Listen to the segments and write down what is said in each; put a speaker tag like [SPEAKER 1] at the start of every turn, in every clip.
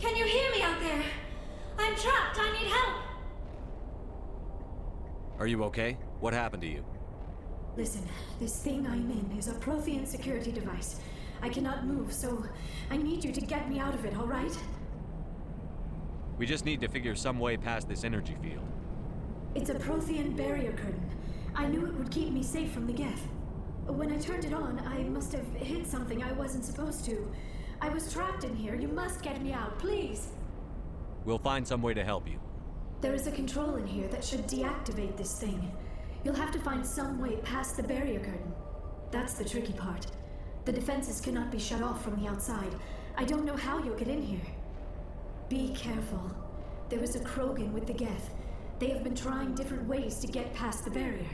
[SPEAKER 1] Can you hear me out there? I'm trapped. I need help.
[SPEAKER 2] Are you okay? What happened to you?
[SPEAKER 1] Listen, this thing I'm in is a Prothean security device. I cannot move, so I need you to get me out of it, all right?
[SPEAKER 2] We just need to figure some way past this energy field.
[SPEAKER 1] It's a Prothean barrier curtain. I knew it would keep me safe from the Geth. When I turned it on, I must have hit something I wasn't supposed to. I was trapped in here. You must get me out, please.
[SPEAKER 2] We'll find some way to help you.
[SPEAKER 1] There is a control in here that should deactivate this thing. You'll have to find some way past the barrier curtain. That's the tricky part. The defenses cannot be shut off from the outside. I don't know how you'll get in here. Be careful. There is a Krogan with the Geth. They have been trying different ways to get past the barrier.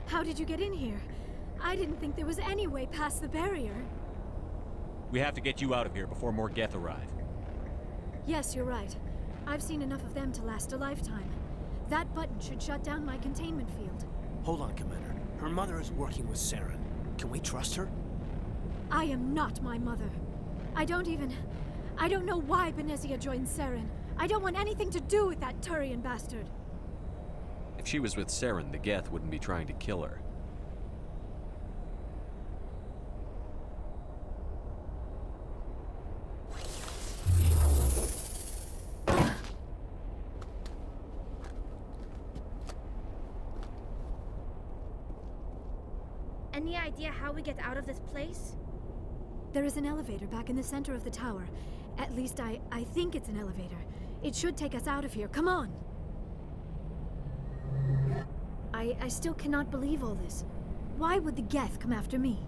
[SPEAKER 1] How did you get in here? I didn't think there was any way past the barrier.
[SPEAKER 2] We have to get you out of here before more Geth arrive.
[SPEAKER 1] Yes, you're right. I've seen enough of them to last a lifetime. That button should shut down my containment field.
[SPEAKER 3] Hold on, Commander. Her mother is working with Saren. Can we trust her?
[SPEAKER 1] I am not my mother. I don't know why Benezia joined Saren. I don't want anything to do with that Turian bastard.
[SPEAKER 2] If she was with Saren, the Geth wouldn't be trying to kill her.
[SPEAKER 4] Any idea how we get out of this place?
[SPEAKER 1] There is an elevator back in the center of the tower. At least I think it's an elevator. It should take us out of here. Come on! I still cannot believe all this. Why would the Geth come after me?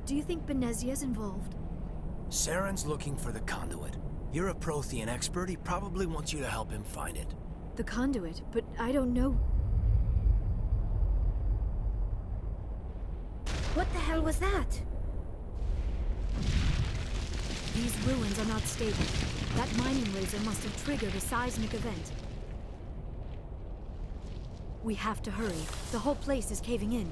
[SPEAKER 1] Do you think Benezia's involved?
[SPEAKER 3] Saren's looking for the conduit. You're a Prothean expert. He probably wants you to help him find it.
[SPEAKER 1] The conduit? But I don't know...
[SPEAKER 4] What the hell was that?
[SPEAKER 1] These ruins are not stable. That mining laser must have triggered a seismic event. We have to hurry. The whole place is caving in.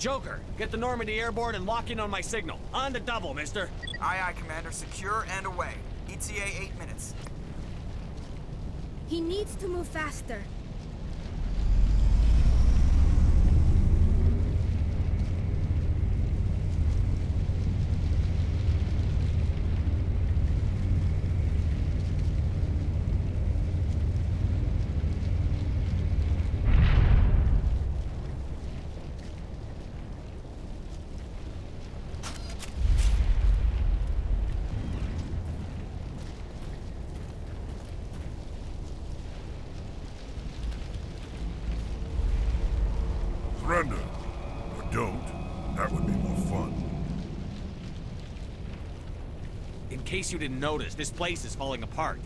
[SPEAKER 2] Joker, get the Normandy airborne and lock in on my signal. On the double, mister.
[SPEAKER 5] Aye, aye, Commander. Secure and away. ETA 8 minutes.
[SPEAKER 4] He needs to move faster.
[SPEAKER 6] Surrender. Or don't. That would be more fun.
[SPEAKER 2] In case you didn't notice, this place is falling apart.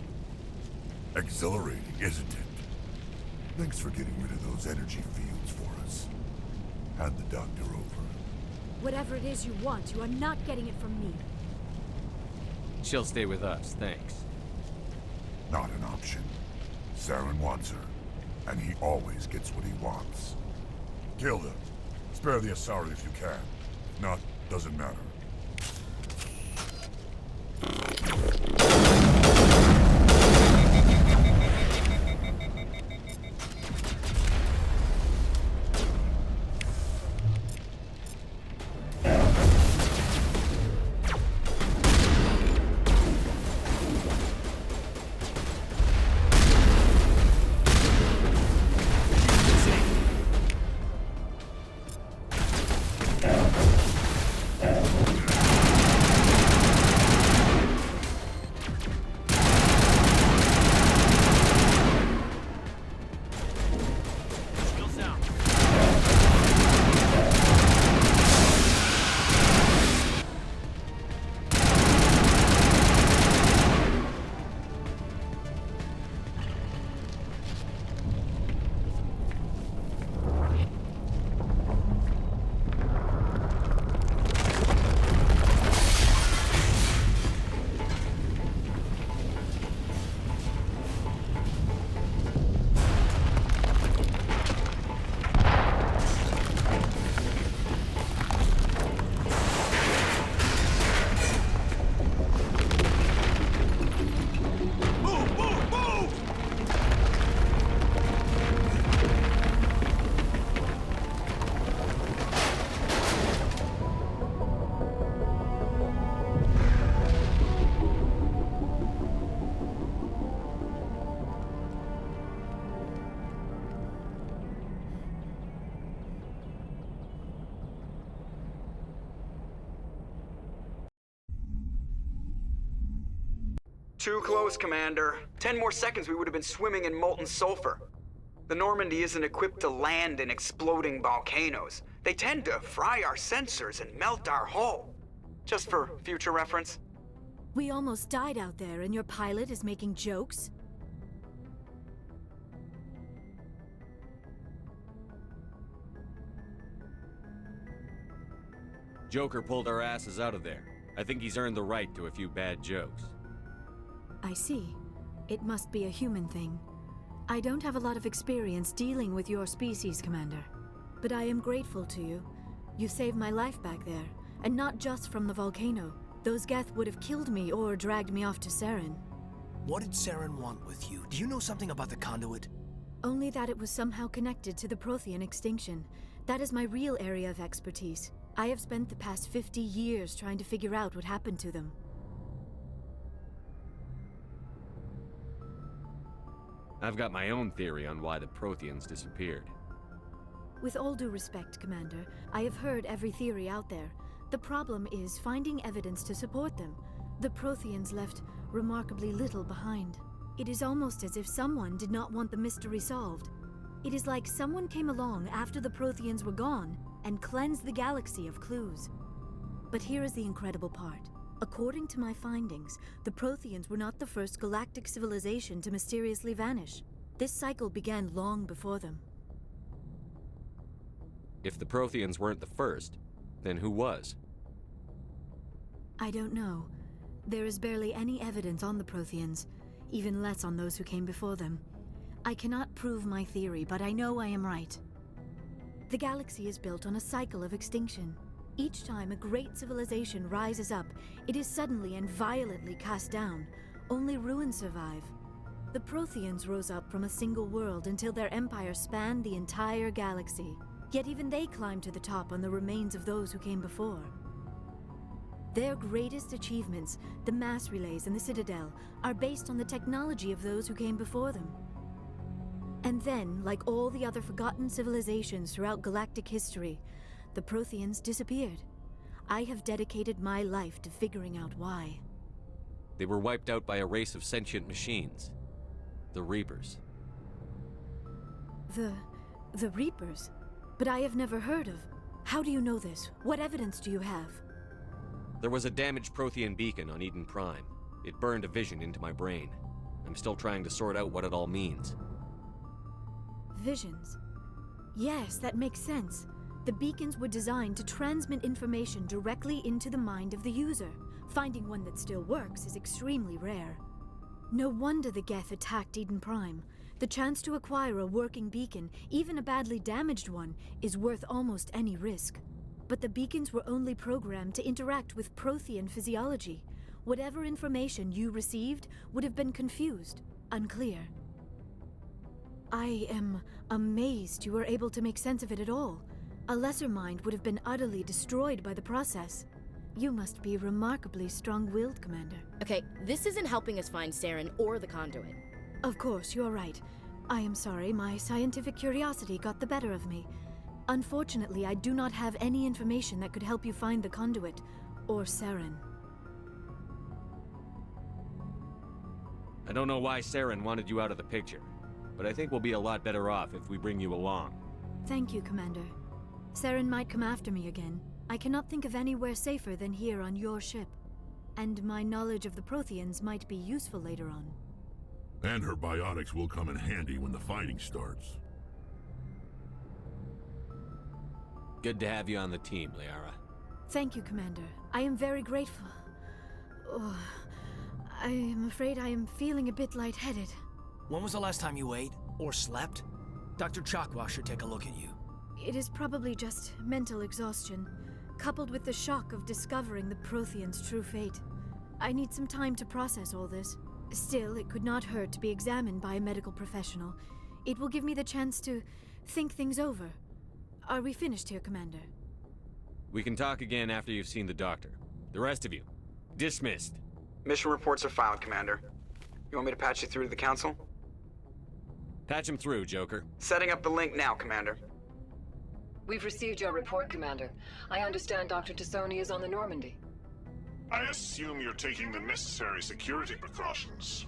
[SPEAKER 6] Exhilarating, isn't it? Thanks for getting rid of those energy fields for us. Hand the doctor over.
[SPEAKER 4] Whatever it is you want, you are not getting it from me.
[SPEAKER 2] She'll stay with us, thanks.
[SPEAKER 6] Not an option. Saren wants her, and he always gets what he wants. Kill her. Spare the Asari if you can. If not, doesn't matter.
[SPEAKER 5] Too close, Commander. 10 more seconds we would have been swimming in molten sulfur. The Normandy isn't equipped to land in exploding volcanoes. They tend to fry our sensors and melt our hull. Just for future reference.
[SPEAKER 4] We almost died out there, and your pilot is making jokes?
[SPEAKER 2] Joker pulled our asses out of there. I think he's earned the right to a few bad jokes.
[SPEAKER 1] I see. It must be a human thing. I don't have a lot of experience dealing with your species, Commander. But I am grateful to you. You saved my life back there, and not just from the volcano. Those Geth would have killed me or dragged me off to Saren.
[SPEAKER 3] What did Saren want with you? Do you know something about the conduit?
[SPEAKER 1] Only that it was somehow connected to the Prothean extinction. That is my real area of expertise. I have spent the past 50 years trying to figure out what happened to them.
[SPEAKER 2] I've got my own theory on why the Protheans disappeared.
[SPEAKER 1] With all due respect, Commander, I have heard every theory out there. The problem is finding evidence to support them. The Protheans left remarkably little behind. It is almost as if someone did not want the mystery solved. It is like someone came along after the Protheans were gone and cleansed the galaxy of clues. But here is the incredible part. According to my findings, the Protheans were not the first galactic civilization to mysteriously vanish. This cycle began long before them.
[SPEAKER 2] If the Protheans weren't the first, then who was?
[SPEAKER 1] I don't know. There is barely any evidence on the Protheans, even less on those who came before them. I cannot prove my theory, but I know I am right.
[SPEAKER 4] The galaxy is built on a cycle of extinction. Each time a great civilization rises up, it is suddenly and violently cast down. Only ruins survive. The Protheans rose up from a single world until their empire spanned the entire galaxy. Yet even they climbed to the top on the remains of those who came before. Their greatest achievements, the mass relays and the Citadel, are based on the technology of those who came before them. And then, like all the other forgotten civilizations throughout galactic history, the Protheans disappeared. I have dedicated my life to figuring out why.
[SPEAKER 2] They were wiped out by a race of sentient machines. The Reapers.
[SPEAKER 4] The Reapers? But I have never heard of. How do you know this? What evidence do you have?
[SPEAKER 2] There was a damaged Prothean beacon on Eden Prime. It burned a vision into my brain. I'm still trying to sort out what it all means.
[SPEAKER 4] Visions. Yes, that makes sense. The beacons were designed to transmit information directly into the mind of the user. Finding one that still works is extremely rare. No wonder the Geth attacked Eden Prime. The chance to acquire a working beacon, even a badly damaged one, is worth almost any risk. But the beacons were only programmed to interact with Prothean physiology. Whatever information you received would have been confused, unclear. I am amazed you were able to make sense of it at all. A lesser mind would have been utterly destroyed by the process. You must be remarkably strong-willed, Commander.
[SPEAKER 7] Okay, this isn't helping us find Saren or the conduit.
[SPEAKER 4] Of course, you're right. I am sorry, my scientific curiosity got the better of me. Unfortunately, I do not have any information that could help you find the conduit, or Saren.
[SPEAKER 2] I don't know why Saren wanted you out of the picture, but I think we'll be a lot better off if we bring you along.
[SPEAKER 4] Thank you, Commander. Saren might come after me again. I cannot think of anywhere safer than here on your ship. And my knowledge of the Protheans might be useful later on.
[SPEAKER 6] And her biotics will come in handy when the fighting starts.
[SPEAKER 2] Good to have you on the team, Liara.
[SPEAKER 4] Thank you, Commander. I am very grateful. Oh, I am afraid I am feeling a bit lightheaded.
[SPEAKER 3] When was the last time you ate or slept? Dr. Chakwa should take a look at you.
[SPEAKER 4] It is probably just mental exhaustion, coupled with the shock of discovering the Protheans' true fate. I need some time to process all this. Still, it could not hurt to be examined by a medical professional. It will give me the chance to think things over. Are we finished here, Commander?
[SPEAKER 2] We can talk again after you've seen the doctor. The rest of you, dismissed.
[SPEAKER 5] Mission reports are filed, Commander. You want me to patch you through to the Council?
[SPEAKER 2] Patch him through, Joker.
[SPEAKER 5] Setting up the link now, Commander.
[SPEAKER 8] We've received your report, Commander. I understand Dr. Tassoni is on the Normandy.
[SPEAKER 9] I assume you're taking the necessary security precautions.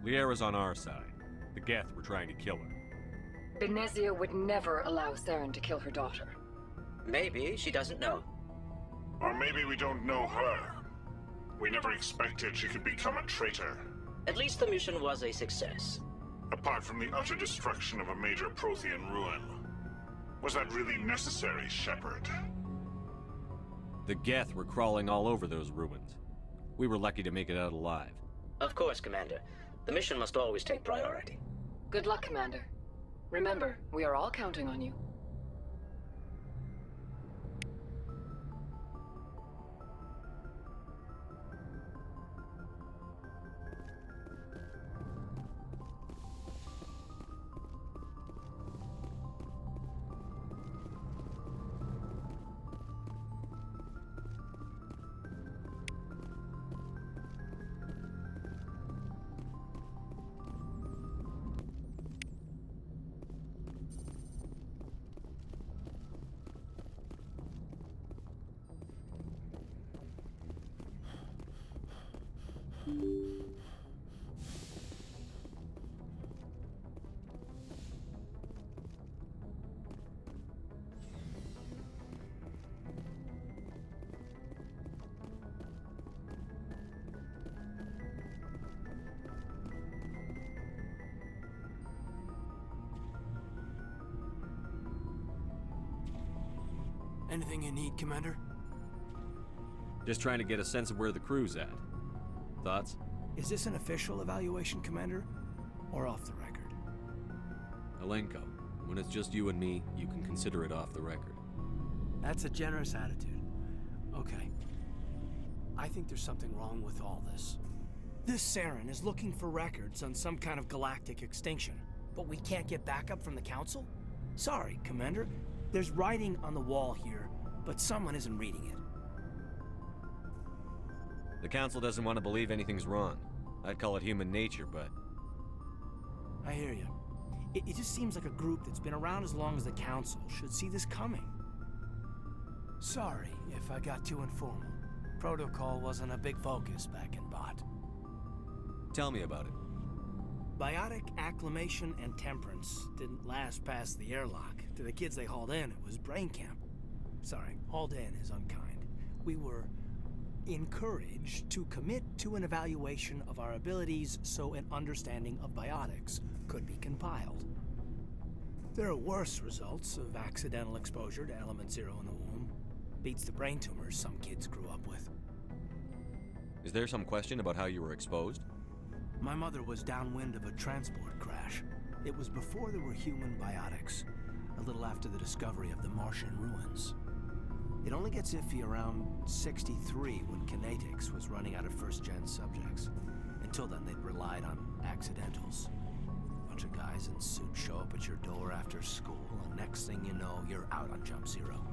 [SPEAKER 2] Liara's on our side. The Geth were trying to kill her.
[SPEAKER 8] Benezia would never allow Saren to kill her daughter.
[SPEAKER 10] Maybe she doesn't know.
[SPEAKER 9] Or maybe we don't know her. We never expected she could become a traitor.
[SPEAKER 10] At least the mission was a success.
[SPEAKER 9] Apart from the utter destruction of a major Prothean ruin. Was that really necessary, Shepard?
[SPEAKER 2] The Geth were crawling all over those ruins. We were lucky to make it out alive.
[SPEAKER 10] Of course, Commander. The mission must always take priority.
[SPEAKER 8] Good luck, Commander. Remember, we are all counting on you.
[SPEAKER 3] Anything you need, Commander?
[SPEAKER 2] Just trying to get a sense of where the crew's at. Thoughts?
[SPEAKER 3] Is this an official evaluation, Commander? Or off the record?
[SPEAKER 2] Alenko, When it's just you and me, you can consider it off the record.
[SPEAKER 3] That's a generous attitude. Okay. I think there's something wrong with all this. This Saren is looking for records on some kind of galactic extinction, but we can't get backup from the Council? Sorry, Commander. There's writing on the wall here, but someone isn't reading it.
[SPEAKER 2] The Council doesn't want to believe anything's wrong. I'd call it human nature, but...
[SPEAKER 3] I hear you. It just seems like a group that's been around as long as the Council should see this coming. Sorry if I got too informal. Protocol wasn't a big focus back in Bot.
[SPEAKER 2] Tell me about it.
[SPEAKER 3] Biotic acclimation and temperance didn't last past the airlock. To the kids they hauled in, it was brain camp. Sorry, hauled in is unkind. We were encouraged to commit to an evaluation of our abilities so an understanding of biotics could be compiled. There are worse results of accidental exposure to element 0 in the womb. Beats the brain tumors some kids grew up with.
[SPEAKER 2] Is there some question about how you were exposed?
[SPEAKER 3] My mother was downwind of a transport crash. It was before there were human biotics, a little after the discovery of the Martian ruins. It only gets iffy around 63 when kinetics was running out of first-gen subjects. Until then, they'd relied on accidentals. A bunch of guys in suits show up at your door after school, and next thing you know, you're out on Jump Zero.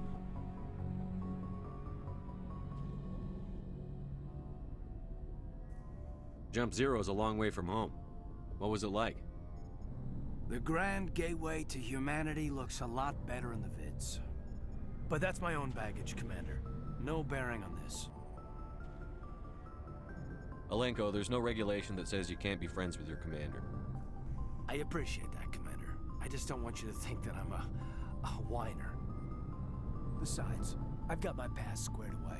[SPEAKER 2] Jump Zero's a long way from home. What was it like?
[SPEAKER 3] The grand gateway to humanity looks a lot better in the vids. But that's my own baggage, Commander. No bearing on this.
[SPEAKER 2] Alenko, there's no regulation that says you can't be friends with your commander.
[SPEAKER 3] I appreciate that, Commander. I just don't want you to think that I'm a whiner. Besides, I've got my past squared away.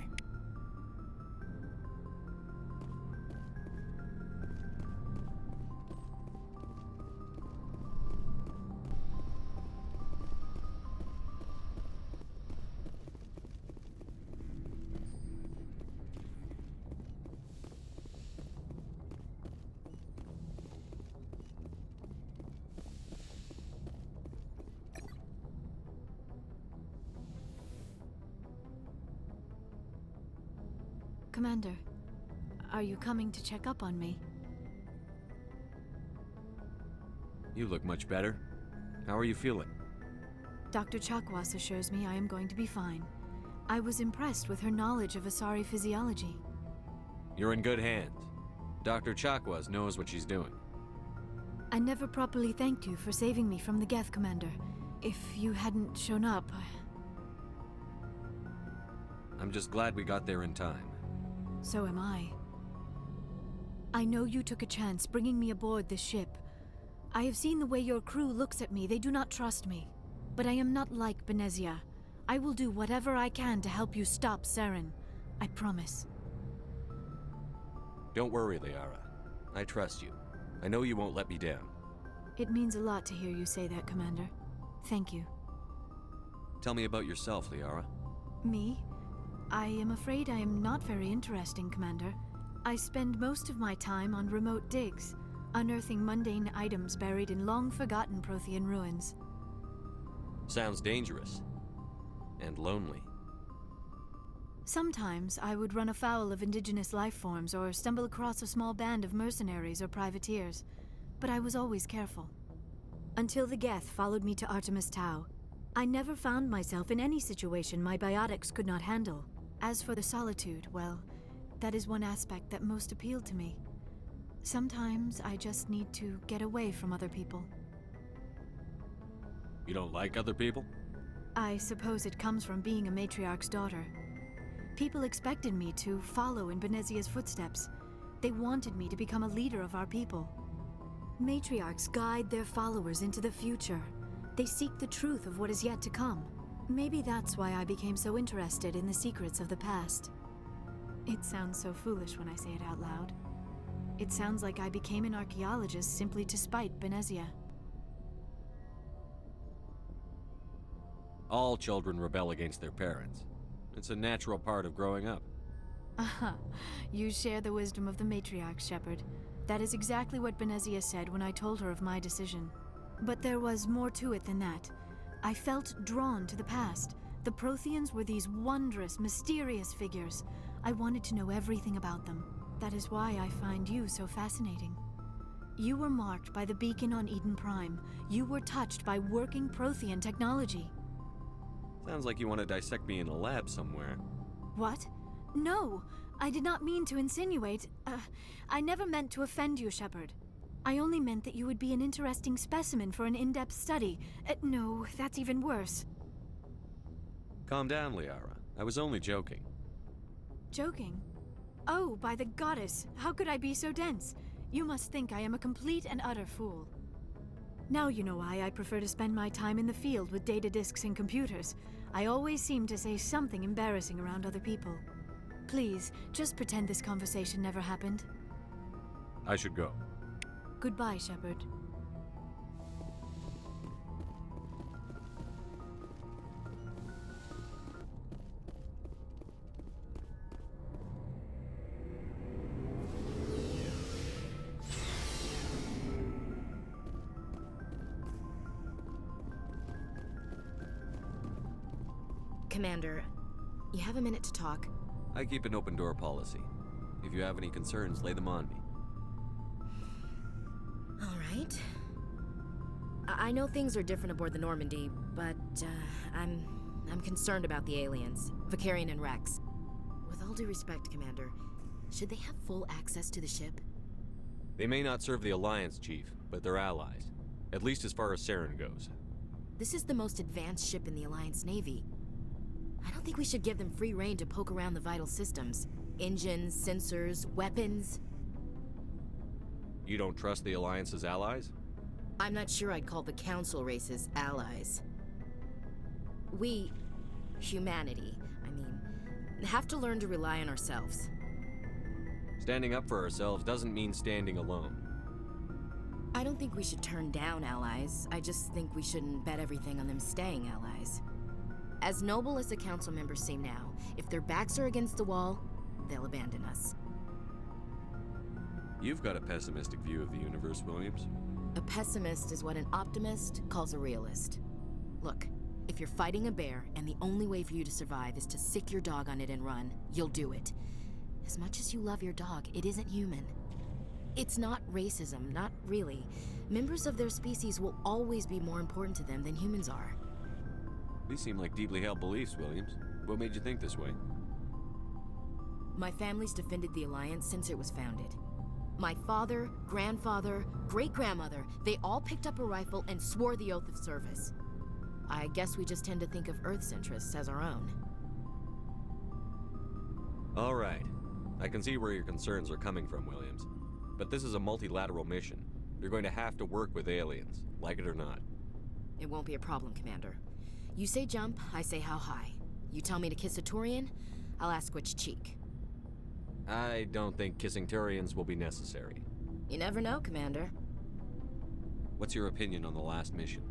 [SPEAKER 4] Commander, are you coming to check up on me?
[SPEAKER 2] You look much better. How are you feeling?
[SPEAKER 4] Dr. Chakwas assures me I am going to be fine. I was impressed with her knowledge of Asari physiology.
[SPEAKER 2] You're in good hands. Dr. Chakwas knows what she's doing.
[SPEAKER 4] I never properly thanked you for saving me from the Geth, Commander. If you hadn't shown up,
[SPEAKER 2] I'm just glad we got there in time.
[SPEAKER 4] So am I. I know you took a chance bringing me aboard this ship. I have seen the way your crew looks at me. They do not trust me. But I am not like Benezia. I will do whatever I can to help you stop Saren. I promise.
[SPEAKER 2] Don't worry, Liara. I trust you. I know you won't let me down.
[SPEAKER 4] It means a lot to hear you say that, Commander. Thank you.
[SPEAKER 2] Tell me about yourself, Liara.
[SPEAKER 4] Me? I am afraid I am not very interesting, Commander. I spend most of my time on remote digs, unearthing mundane items buried in long-forgotten Prothean ruins.
[SPEAKER 2] Sounds dangerous. And lonely.
[SPEAKER 4] Sometimes I would run afoul of indigenous life forms or stumble across a small band of mercenaries or privateers, but I was always careful. Until the Geth followed me to Artemis Tau, I never found myself in any situation my biotics could not handle. As for the solitude, well, that is one aspect that most appealed to me. Sometimes I just need to get away from other people.
[SPEAKER 2] You don't like other people?
[SPEAKER 4] I suppose it comes from being a matriarch's daughter. People expected me to follow in Benezia's footsteps. They wanted me to become a leader of our people. Matriarchs guide their followers into the future. They seek the truth of what is yet to come. Maybe that's why I became so interested in the secrets of the past. It sounds so foolish when I say it out loud. It sounds like I became an archaeologist simply to spite Benezia.
[SPEAKER 2] All children rebel against their parents. It's a natural part of growing up.
[SPEAKER 4] Aha, you share the wisdom of the matriarch, Shepard. That is exactly what Benezia said when I told her of my decision. But there was more to it than that. I felt drawn to the past. The Protheans were these wondrous, mysterious figures. I wanted to know everything about them. That is why I find you so fascinating. You were marked by the beacon on Eden Prime. You were touched by working Prothean technology.
[SPEAKER 2] Sounds like you want to dissect me in a lab somewhere.
[SPEAKER 4] What? No, I did not mean to insinuate. I never meant to offend you, Shepard. I only meant that you would be an interesting specimen for an in-depth study. No, that's even worse.
[SPEAKER 2] Calm down, Liara. I was only joking.
[SPEAKER 4] Joking? Oh, by the goddess, how could I be so dense? You must think I am a complete and utter fool. Now you know why I prefer to spend my time in the field with data disks and computers. I always seem to say something embarrassing around other people. Please, just pretend this conversation never happened.
[SPEAKER 2] I should go.
[SPEAKER 4] Goodbye, Shepard.
[SPEAKER 7] Commander, you have a minute to talk?
[SPEAKER 2] I keep an open door policy. If you have any concerns, lay them on me.
[SPEAKER 7] All right. I know things are different aboard the Normandy, but I'm concerned about the aliens, Vicarian and Rex. With all due respect, Commander, should they have full access to the ship?
[SPEAKER 2] They may not serve the Alliance, Chief, but they're allies. At least as far as Saren goes.
[SPEAKER 7] This is the most advanced ship in the Alliance Navy. I don't think we should give them free rein to poke around the vital systems. Engines, sensors, weapons.
[SPEAKER 2] You don't trust the Alliance's allies?
[SPEAKER 7] I'm not sure I'd call the Council races allies. We, humanity, have to learn to rely on ourselves.
[SPEAKER 2] Standing up for ourselves doesn't mean standing alone.
[SPEAKER 7] I don't think we should turn down allies. I just think we shouldn't bet everything on them staying allies. As noble as the Council members seem now, if their backs are against the wall, they'll abandon us.
[SPEAKER 2] You've got a pessimistic view of the universe, Williams.
[SPEAKER 7] A pessimist is what an optimist calls a realist. Look, if you're fighting a bear and the only way for you to survive is to sick your dog on it and run, you'll do it. As much as you love your dog, it isn't human. It's not racism, not really. Members of their species will always be more important to them than humans are.
[SPEAKER 2] These seem like deeply held beliefs, Williams. What made you think this way?
[SPEAKER 7] My family's defended the Alliance since it was founded. My father, grandfather, great-grandmother, they all picked up a rifle and swore the oath of service. I guess we just tend to think of Earth's interests as our own.
[SPEAKER 2] All right. I can see where your concerns are coming from, Williams. But this is a multilateral mission. You're going to have to work with aliens, like it or not.
[SPEAKER 7] It won't be a problem, Commander. You say jump, I say how high. You tell me to kiss a Turian, I'll ask which cheek.
[SPEAKER 2] I don't think kissing Turians will be necessary.
[SPEAKER 7] You never know, Commander.
[SPEAKER 2] What's your opinion on the last mission?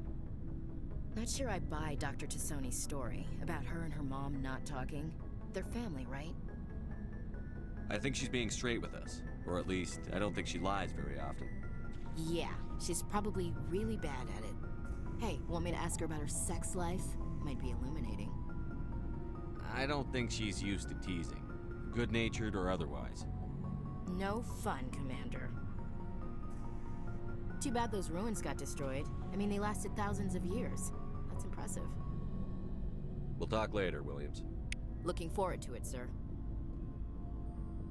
[SPEAKER 7] Not sure I buy Dr. Tassoni's story about her and her mom not talking. They're family, right?
[SPEAKER 2] I think she's being straight with us. Or at least, I don't think she lies very often.
[SPEAKER 7] Yeah, she's probably really bad at it. Hey, want me to ask her about her sex life? Might be illuminating.
[SPEAKER 2] I don't think she's used to teasing. Good-natured or otherwise.
[SPEAKER 7] No fun, Commander. Too bad those ruins got destroyed. I mean, they lasted thousands of years. That's impressive.
[SPEAKER 2] We'll talk later, Williams.
[SPEAKER 7] Looking forward to it, sir.